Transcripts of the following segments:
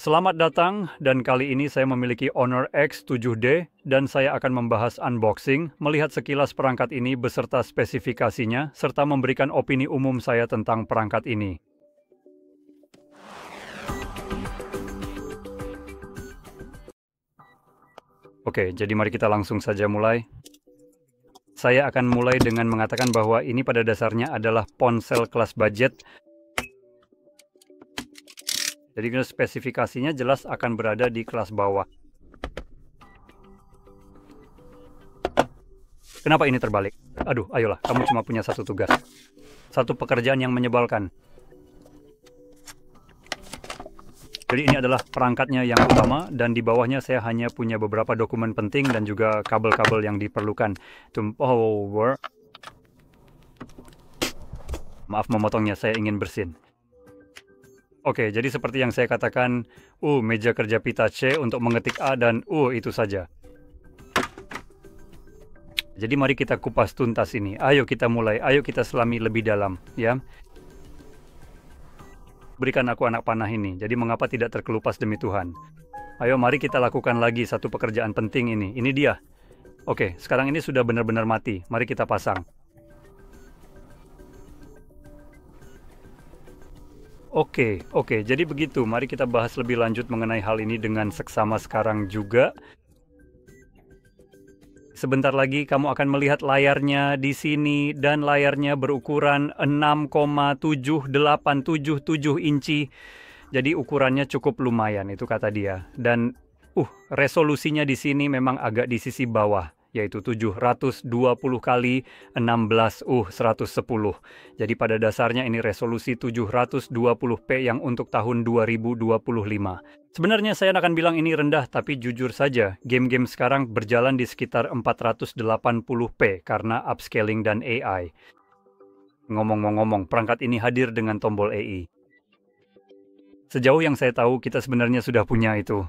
Selamat datang, dan kali ini saya memiliki Honor X 7D dan saya akan membahas unboxing, melihat sekilas perangkat ini beserta spesifikasinya, serta memberikan opini umum saya tentang perangkat ini. Oke, jadi mari kita langsung saja mulai. Saya akan mulai dengan mengatakan bahwa ini pada dasarnya adalah ponsel kelas budget. Jadi spesifikasinya jelas akan berada di kelas bawah. Kenapa ini terbalik? Aduh, ayolah, kamu cuma punya satu tugas. Satu pekerjaan yang menyebalkan. Jadi ini adalah perangkatnya yang utama, dan di bawahnya saya hanya punya beberapa dokumen penting dan juga kabel-kabel yang diperlukan. Maaf memotongnya, saya ingin bersin. Oke, jadi seperti yang saya katakan, meja kerja pita C untuk mengetik A dan itu saja. Jadi mari kita kupas tuntas ini. Ayo kita mulai, ayo kita selami lebih dalam, ya. Berikan aku anak panah ini, jadi mengapa tidak terkelupas demi Tuhan? Ayo mari kita lakukan lagi satu pekerjaan penting ini. Ini dia. Oke, sekarang ini sudah benar-benar mati. Mari kita pasang. Oke, jadi begitu. Mari kita bahas lebih lanjut mengenai hal ini dengan seksama sekarang juga. Sebentar lagi kamu akan melihat layarnya di sini, dan layarnya berukuran 6,7877 inci. Jadi ukurannya cukup lumayan, itu kata dia. Dan resolusinya di sini memang agak di sisi bawah, yaitu 720 kali 16 110. Jadi pada dasarnya ini resolusi 720p yang untuk tahun 2025. Sebenarnya saya akan bilang ini rendah, tapi jujur saja, game-game sekarang berjalan di sekitar 480p karena upscaling dan AI. Ngomong-ngomong, perangkat ini hadir dengan tombol AI. Sejauh yang saya tahu, kita sebenarnya sudah punya itu.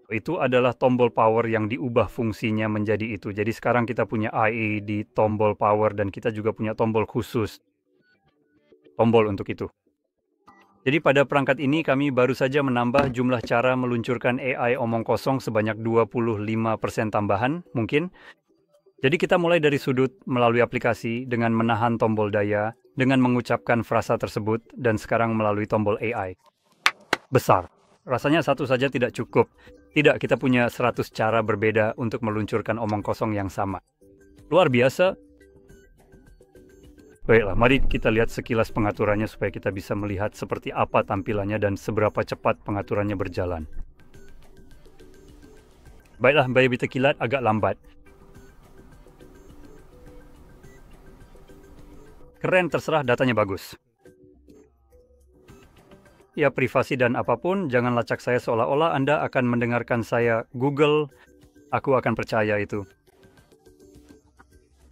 Itu adalah tombol power yang diubah fungsinya menjadi itu. Jadi sekarang kita punya AI di tombol power, dan kita juga punya tombol khusus. Tombol untuk itu. Jadi pada perangkat ini kami baru saja menambah jumlah cara meluncurkan AI omong kosong sebanyak 25% tambahan mungkin. Jadi kita mulai dari sudut melalui aplikasi dengan menahan tombol daya, dengan mengucapkan frasa tersebut, dan sekarang melalui tombol AI. Besar. Rasanya satu saja tidak cukup. Tidak, kita punya 100 cara berbeda untuk meluncurkan omong kosong yang sama. Luar biasa. Baiklah, mari kita lihat sekilas pengaturannya supaya kita bisa melihat seperti apa tampilannya dan seberapa cepat pengaturannya berjalan. Baiklah, bayi tekilat agak lambat. Keren, terserah, datanya bagus. Ya, privasi dan apapun, jangan lacak saya seolah-olah Anda akan mendengarkan saya Google. Aku akan percaya itu.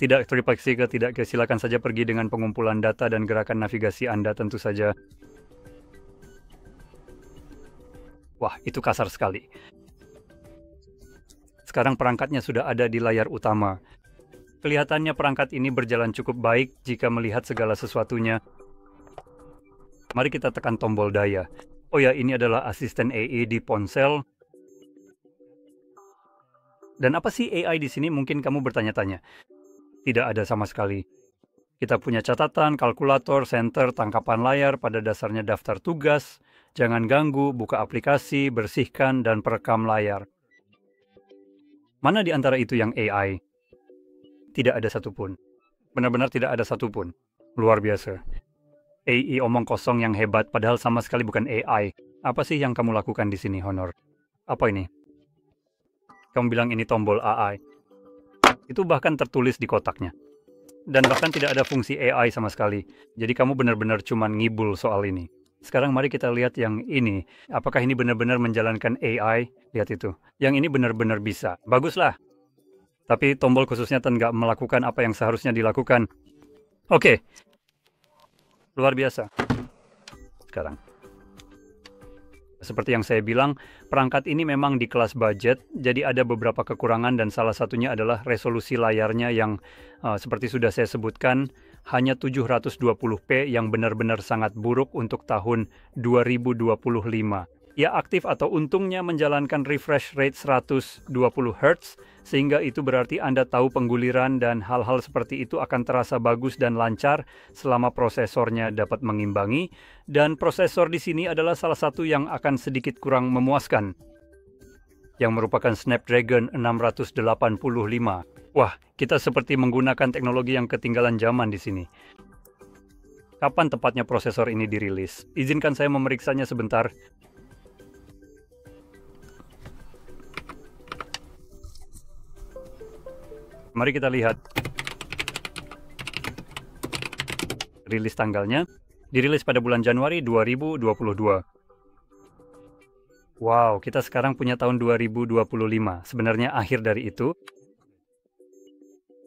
Tidak terpaksa ke tidak, silakan saja pergi dengan pengumpulan data dan gerakan navigasi Anda tentu saja. Wah, itu kasar sekali. Sekarang perangkatnya sudah ada di layar utama. Kelihatannya perangkat ini berjalan cukup baik jika melihat segala sesuatunya. Mari kita tekan tombol daya. Oh ya, ini adalah asisten AI di ponsel. Dan apa sih AI di sini? Mungkin kamu bertanya-tanya. Tidak ada sama sekali. Kita punya catatan, kalkulator, senter, tangkapan layar, pada dasarnya daftar tugas, jangan ganggu, buka aplikasi, bersihkan, dan perekam layar. Mana di antara itu yang AI? Tidak ada satupun. Benar-benar tidak ada satupun. Luar biasa. AI omong kosong yang hebat, padahal sama sekali bukan AI. Apa sih yang kamu lakukan di sini, Honor? Apa ini? Kamu bilang ini tombol AI. Itu bahkan tertulis di kotaknya. Dan bahkan tidak ada fungsi AI sama sekali. Jadi kamu benar-benar cuma ngibul soal ini. Sekarang mari kita lihat yang ini. Apakah ini benar-benar menjalankan AI? Lihat itu. Yang ini benar-benar bisa. Baguslah. Tapi tombol khususnya nggak melakukan apa yang seharusnya dilakukan. Oke. Luar biasa. Sekarang. Seperti yang saya bilang, perangkat ini memang di kelas budget, jadi ada beberapa kekurangan dan salah satunya adalah resolusi layarnya yang seperti sudah saya sebutkan, hanya 720p yang benar-benar sangat buruk untuk tahun 2025. Ia aktif atau untungnya menjalankan refresh rate 120 Hz, sehingga itu berarti Anda tahu pengguliran dan hal-hal seperti itu akan terasa bagus dan lancar selama prosesornya dapat mengimbangi, dan prosesor di sini adalah salah satu yang akan sedikit kurang memuaskan, yang merupakan Snapdragon 685. Wah, kita seperti menggunakan teknologi yang ketinggalan zaman di sini. Kapan tepatnya prosesor ini dirilis? Izinkan saya memeriksanya sebentar. Mari kita lihat. Rilis tanggalnya. Dirilis pada bulan Januari 2022. Wow, kita sekarang punya tahun 2025. Sebenarnya akhir dari itu.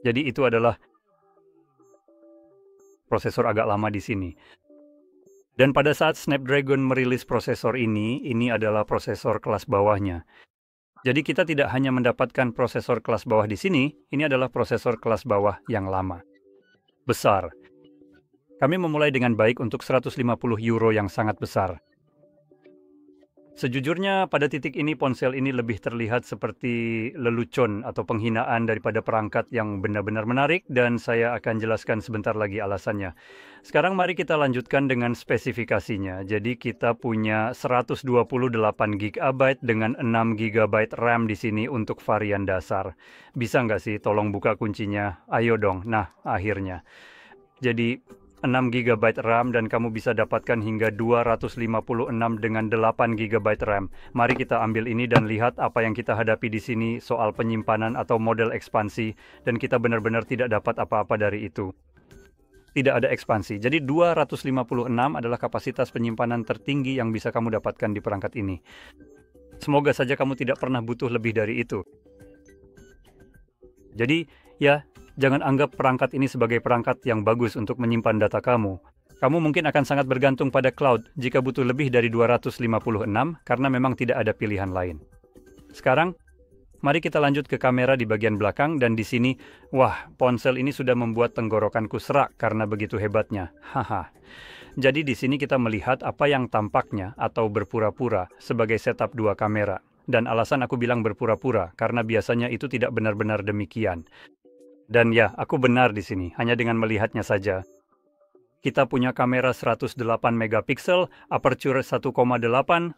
Jadi itu adalah prosesor agak lama di sini. Dan pada saat Snapdragon merilis prosesor ini adalah prosesor kelas bawahnya. Jadi kita tidak hanya mendapatkan prosesor kelas bawah di sini, ini adalah prosesor kelas bawah yang lama. Besar. Kami memulai dengan baik untuk 150 euro yang sangat besar. Sejujurnya pada titik ini ponsel ini lebih terlihat seperti lelucon atau penghinaan daripada perangkat yang benar-benar menarik, dan saya akan jelaskan sebentar lagi alasannya. Sekarang mari kita lanjutkan dengan spesifikasinya. Jadi kita punya 128 GB dengan 6 GB RAM di sini untuk varian dasar. Bisa nggak sih tolong buka kuncinya? Ayo dong. Nah, akhirnya. Jadi 6 GB RAM dan kamu bisa dapatkan hingga 256 dengan 8 GB RAM. Mari kita ambil ini dan lihat apa yang kita hadapi di sini soal penyimpanan atau model ekspansi, dan kita benar-benar tidak dapat apa-apa dari itu. Tidak ada ekspansi. Jadi 256 adalah kapasitas penyimpanan tertinggi yang bisa kamu dapatkan di perangkat ini. Semoga saja kamu tidak pernah butuh lebih dari itu. Jadi, ya, jangan anggap perangkat ini sebagai perangkat yang bagus untuk menyimpan data kamu. Kamu mungkin akan sangat bergantung pada cloud jika butuh lebih dari 256 karena memang tidak ada pilihan lain. Sekarang, mari kita lanjut ke kamera di bagian belakang, dan di sini, wah, ponsel ini sudah membuat tenggorokanku serak karena begitu hebatnya. Haha. Jadi di sini kita melihat apa yang tampaknya atau berpura-pura sebagai setup dua kamera. Dan alasan aku bilang berpura-pura karena biasanya itu tidak benar-benar demikian. Dan ya, aku benar di sini, hanya dengan melihatnya saja. Kita punya kamera 108 megapiksel, aperture 1,8,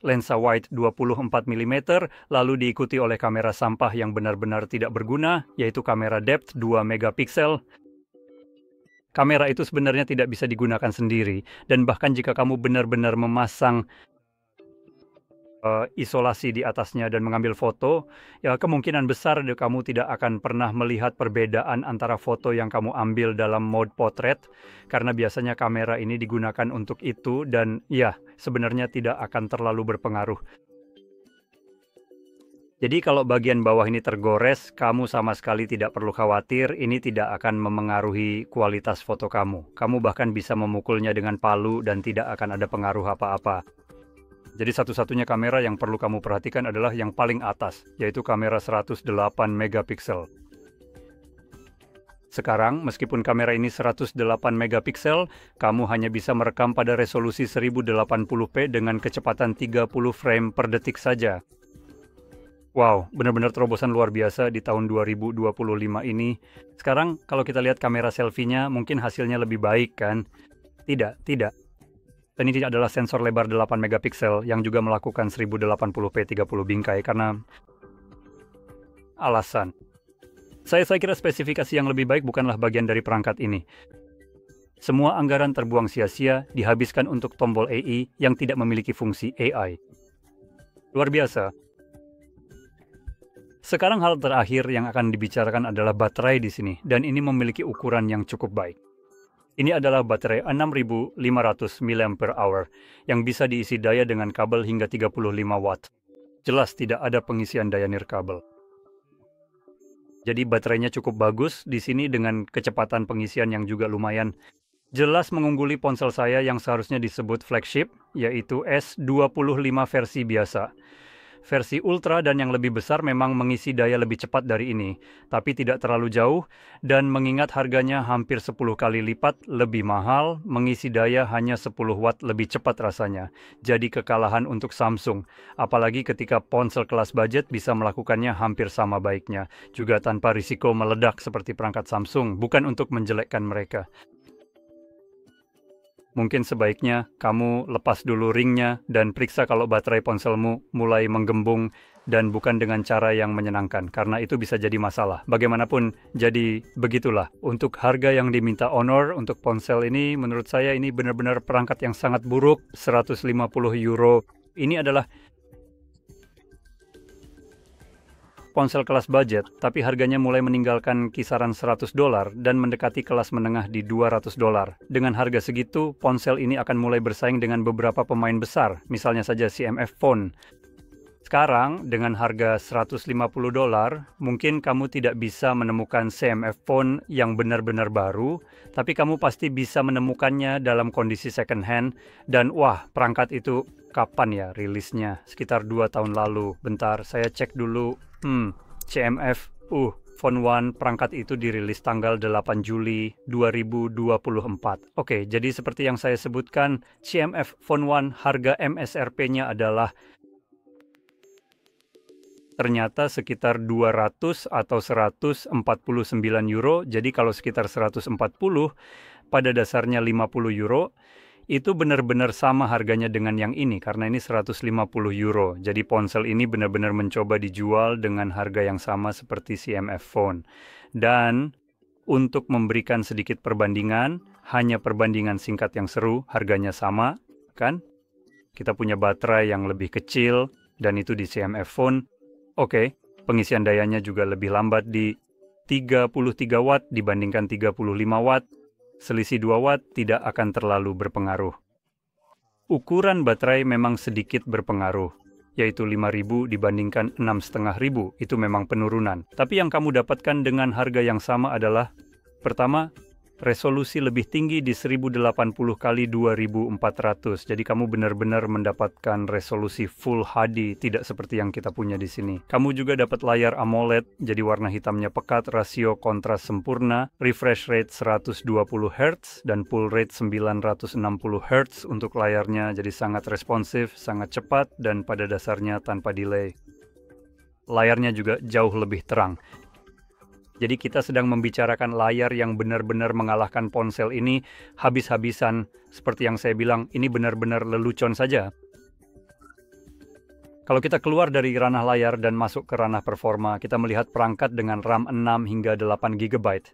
lensa wide 24 mm, lalu diikuti oleh kamera sampah yang benar-benar tidak berguna, yaitu kamera depth 2 megapiksel. Kamera itu sebenarnya tidak bisa digunakan sendiri, dan bahkan jika kamu benar-benar memasang isolasi di atasnya dan mengambil foto, ya kemungkinan besar kamu tidak akan pernah melihat perbedaan antara foto yang kamu ambil dalam mode potret, karena biasanya kamera ini digunakan untuk itu, dan ya, sebenarnya tidak akan terlalu berpengaruh. Jadi kalau bagian bawah ini tergores, kamu sama sekali tidak perlu khawatir, ini tidak akan memengaruhi kualitas foto kamu. Kamu bahkan bisa memukulnya dengan palu dan tidak akan ada pengaruh apa-apa. Jadi satu-satunya kamera yang perlu kamu perhatikan adalah yang paling atas, yaitu kamera 108 megapiksel. Sekarang, meskipun kamera ini 108 megapiksel, kamu hanya bisa merekam pada resolusi 1080p dengan kecepatan 30 frame per detik saja. Wow, benar-benar terobosan luar biasa di tahun 2025 ini. Sekarang, kalau kita lihat kamera selfie-nya, mungkin hasilnya lebih baik, kan? Tidak. Dan ini adalah sensor lebar 8 megapiksel yang juga melakukan 1080p 30 bingkai karena alasan. Saya kira spesifikasi yang lebih baik bukanlah bagian dari perangkat ini. Semua anggaran terbuang sia-sia dihabiskan untuk tombol AI yang tidak memiliki fungsi AI. Luar biasa. Sekarang hal terakhir yang akan dibicarakan adalah baterai di sini, dan ini memiliki ukuran yang cukup baik. Ini adalah baterai 6500 mAh yang bisa diisi daya dengan kabel hingga 35 watt. Jelas tidak ada pengisian daya nirkabel. Jadi baterainya cukup bagus di sini dengan kecepatan pengisian yang juga lumayan. Jelas mengungguli ponsel saya yang seharusnya disebut flagship, yaitu S25 versi biasa. Versi Ultra dan yang lebih besar memang mengisi daya lebih cepat dari ini, tapi tidak terlalu jauh, dan mengingat harganya hampir 10 kali lipat lebih mahal, mengisi daya hanya 10 watt lebih cepat rasanya. Jadi kekalahan untuk Samsung, apalagi ketika ponsel kelas budget bisa melakukannya hampir sama baiknya, juga tanpa risiko meledak seperti perangkat Samsung, bukan untuk menjelekkan mereka. Mungkin sebaiknya kamu lepas dulu ringnya dan periksa kalau baterai ponselmu mulai menggembung dan bukan dengan cara yang menyenangkan, karena itu bisa jadi masalah. Bagaimanapun, jadi begitulah. Untuk harga yang diminta Honor untuk ponsel ini, menurut saya ini benar-benar perangkat yang sangat buruk, 150 euro. Ini adalah ponsel kelas budget, tapi harganya mulai meninggalkan kisaran $100 dan mendekati kelas menengah di $200. Dengan harga segitu, ponsel ini akan mulai bersaing dengan beberapa pemain besar, misalnya saja CMF Phone. Sekarang, dengan harga $150, mungkin kamu tidak bisa menemukan CMF Phone yang benar-benar baru, tapi kamu pasti bisa menemukannya dalam kondisi second hand, dan wah, perangkat itu kapan ya rilisnya? Sekitar 2 tahun lalu. Bentar, saya cek dulu. CMF, Phone One, perangkat itu dirilis tanggal 8 Juli 2024. Oke, jadi seperti yang saya sebutkan, CMF Phone One harga MSRP-nya adalah ternyata sekitar 200 atau 149 euro. Jadi kalau sekitar 140, pada dasarnya 50 euro, itu benar-benar sama harganya dengan yang ini, karena ini 150 euro. Jadi ponsel ini benar-benar mencoba dijual dengan harga yang sama seperti CMF Phone. Dan untuk memberikan sedikit perbandingan, hanya perbandingan singkat yang seru, harganya sama, kan? Kita punya baterai yang lebih kecil, dan itu di CMF Phone. Oke, pengisian dayanya juga lebih lambat di 33 watt dibandingkan 35 watt. Selisih 2 watt tidak akan terlalu berpengaruh. Ukuran baterai memang sedikit berpengaruh, yaitu 5.000 dibandingkan 6.500, itu memang penurunan. Tapi yang kamu dapatkan dengan harga yang sama adalah, pertama, resolusi lebih tinggi di 1080 x 2400. Jadi kamu benar-benar mendapatkan resolusi Full HD, tidak seperti yang kita punya di sini. Kamu juga dapat layar AMOLED, jadi warna hitamnya pekat, rasio kontras sempurna, refresh rate 120 Hz, dan full rate 960 Hz untuk layarnya, jadi sangat responsif, sangat cepat, dan pada dasarnya tanpa delay. Layarnya juga jauh lebih terang. Jadi kita sedang membicarakan layar yang benar-benar mengalahkan ponsel ini habis-habisan. Seperti yang saya bilang, ini benar-benar lelucon saja. Kalau kita keluar dari ranah layar dan masuk ke ranah performa, kita melihat perangkat dengan RAM 6 hingga 8 GB.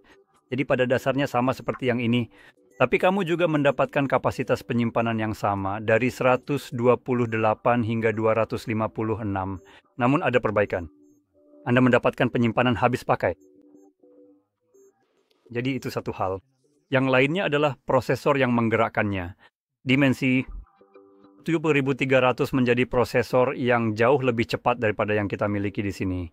Jadi pada dasarnya sama seperti yang ini. Tapi kamu juga mendapatkan kapasitas penyimpanan yang sama dari 128 hingga 256. Namun ada perbaikan. Anda mendapatkan penyimpanan habis pakai. Jadi itu satu hal. Yang lainnya adalah prosesor yang menggerakkannya. Dimensi 7300 menjadi prosesor yang jauh lebih cepat daripada yang kita miliki di sini.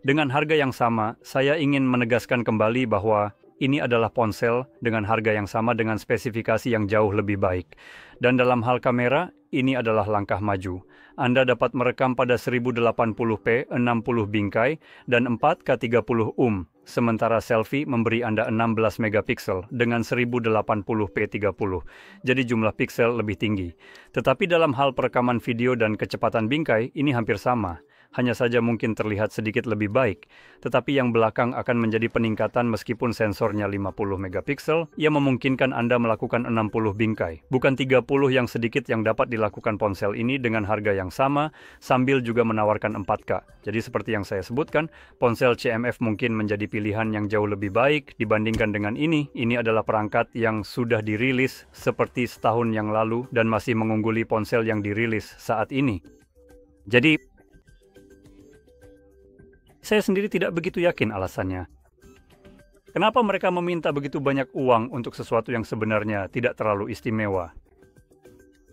Dengan harga yang sama, saya ingin menegaskan kembali bahwa ini adalah ponsel dengan harga yang sama dengan spesifikasi yang jauh lebih baik. Dan dalam hal kamera, ini adalah langkah maju. Anda dapat merekam pada 1080p 60 bingkai dan 4K 30 sementara selfie memberi Anda 16 megapiksel dengan 1080p 30. Jadi jumlah piksel lebih tinggi. Tetapi dalam hal perekaman video dan kecepatan bingkai, ini hampir sama. Hanya saja mungkin terlihat sedikit lebih baik, tetapi yang belakang akan menjadi peningkatan meskipun sensornya 50 megapiksel, yang memungkinkan Anda melakukan 60 bingkai. Bukan 30 yang sedikit yang dapat dilakukan ponsel ini dengan harga yang sama, sambil juga menawarkan 4K. Jadi seperti yang saya sebutkan, ponsel CMF mungkin menjadi pilihan yang jauh lebih baik dibandingkan dengan ini. Ini adalah perangkat yang sudah dirilis seperti setahun yang lalu dan masih mengungguli ponsel yang dirilis saat ini. Jadi, saya sendiri tidak begitu yakin alasannya. Kenapa mereka meminta begitu banyak uang untuk sesuatu yang sebenarnya tidak terlalu istimewa?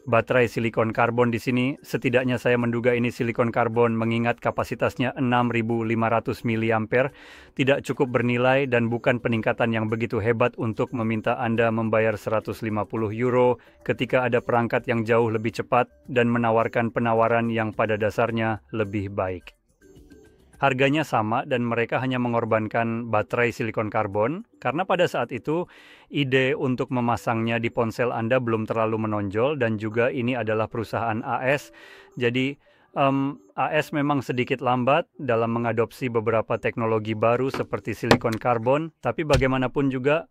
baterai silikon karbon di sini. Setidaknya saya menduga ini silikon karbon mengingat kapasitasnya 6.500 mAh, tidak cukup bernilai dan bukan peningkatan yang begitu hebat untuk meminta Anda membayar 150 euro ketika ada perangkat yang jauh lebih cepat dan menawarkan penawaran yang pada dasarnya lebih baik. Harganya sama dan mereka hanya mengorbankan baterai silikon karbon karena pada saat itu ide untuk memasangnya di ponsel Anda belum terlalu menonjol dan juga ini adalah perusahaan AS. Jadi AS memang sedikit lambat dalam mengadopsi beberapa teknologi baru seperti silikon karbon, tapi bagaimanapun juga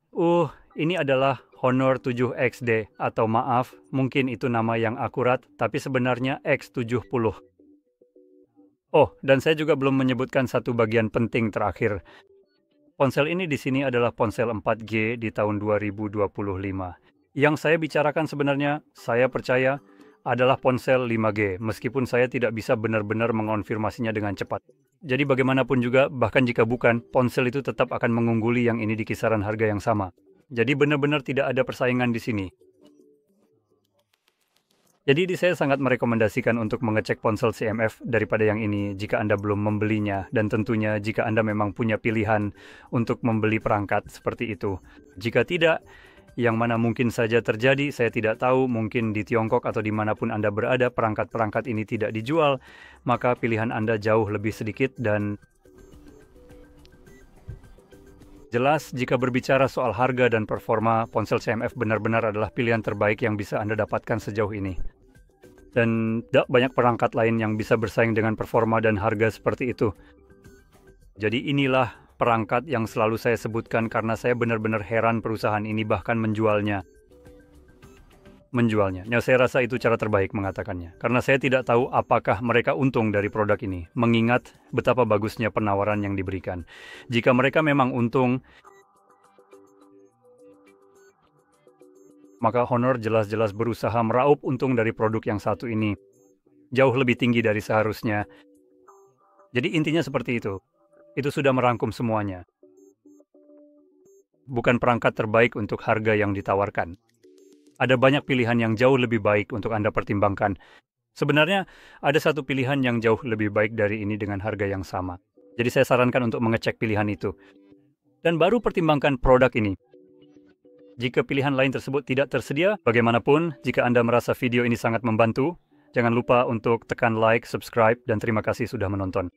ini adalah Honor 7 XD atau maaf, mungkin itu nama yang akurat, tapi sebenarnya X70. Oh, dan saya juga belum menyebutkan satu bagian penting terakhir. Ponsel ini di sini adalah ponsel 4G di tahun 2025. Yang saya bicarakan sebenarnya, saya percaya, adalah ponsel 5G, meskipun saya tidak bisa benar-benar mengonfirmasinya dengan cepat. Jadi bagaimanapun juga, bahkan jika bukan, ponsel itu tetap akan mengungguli yang ini di kisaran harga yang sama. Jadi benar-benar tidak ada persaingan di sini. Jadi saya sangat merekomendasikan untuk mengecek ponsel CMF daripada yang ini jika Anda belum membelinya, dan tentunya jika Anda memang punya pilihan untuk membeli perangkat seperti itu. Jika tidak, yang mana mungkin saja terjadi, saya tidak tahu, mungkin di Tiongkok atau dimanapun Anda berada, perangkat-perangkat ini tidak dijual, maka pilihan Anda jauh lebih sedikit dan jelas jika berbicara soal harga dan performa, ponsel CMF benar-benar adalah pilihan terbaik yang bisa Anda dapatkan sejauh ini. Dan tidak banyak perangkat lain yang bisa bersaing dengan performa dan harga seperti itu. Jadi inilah perangkat yang selalu saya sebutkan karena saya benar-benar heran perusahaan ini bahkan menjualnya. Ya, saya rasa itu cara terbaik mengatakannya. Karena saya tidak tahu apakah mereka untung dari produk ini, mengingat betapa bagusnya penawaran yang diberikan. Jika mereka memang untung, maka Honor jelas-jelas berusaha meraup untung dari produk yang satu ini. Jauh lebih tinggi dari seharusnya. Jadi intinya seperti itu. Itu sudah merangkum semuanya. Bukan perangkat terbaik untuk harga yang ditawarkan. Ada banyak pilihan yang jauh lebih baik untuk Anda pertimbangkan. Sebenarnya ada satu pilihan yang jauh lebih baik dari ini dengan harga yang sama. Jadi saya sarankan untuk mengecek pilihan itu. Dan baru pertimbangkan produk ini. Jika pilihan lain tersebut tidak tersedia, bagaimanapun, jika Anda merasa video ini sangat membantu, jangan lupa untuk tekan like, subscribe, dan terima kasih sudah menonton.